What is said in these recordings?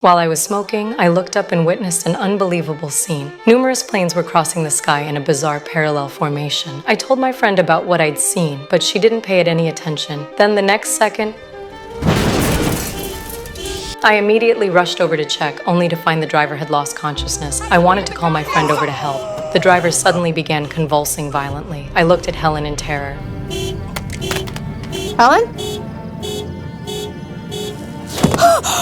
While I was smoking, I looked up and witnessed an unbelievable scene. Numerous planes were crossing the sky in a bizarre parallel formation. I told my friend about what I'd seen, but she didn't pay it any attention. Then the next second, I immediately rushed over to check, only to find the driver had lost consciousness. I wanted to call my friend over to help. The driver suddenly began convulsing violently. I looked at Helen in terror. Helen?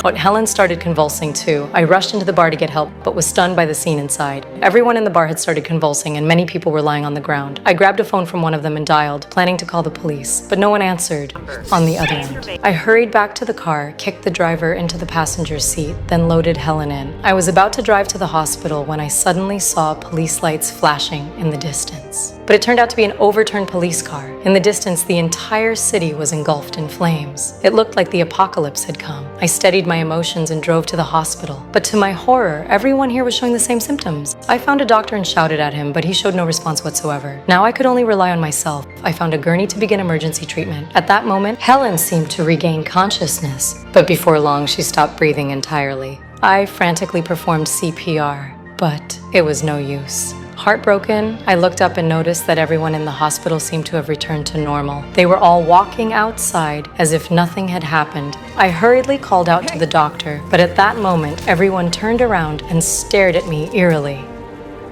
But Helen started convulsing too. I rushed into the bar to get help, but was stunned by the scene inside. Everyone in the bar had started convulsing, and many people were lying on the ground. I grabbed a phone from one of them and dialed, planning to call the police, but no one answered on the other end. I hurried back to the car, kicked the driver into the passenger seat, then loaded Helen in. I was about to drive to the hospital when I suddenly saw police lights flashing in the distance. But it turned out to be an overturned police car. In the distance, the entire city was engulfed in flames. It looked like the apocalypse had come. I steadied my emotions and drove to the hospital. But to my horror, everyone here was showing the same symptoms. I found a doctor and shouted at him, but he showed no response whatsoever. Now I could only rely on myself. I found a gurney to begin emergency treatment. At that moment, Helen seemed to regain consciousness, but before long, she stopped breathing entirely. I frantically performed CPR, but it was no use. Heartbroken, I looked up and noticed that everyone in the hospital seemed to have returned to normal. They were all walking outside as if nothing had happened. I hurriedly called out to the doctor, but at that moment, everyone turned around and stared at me eerily.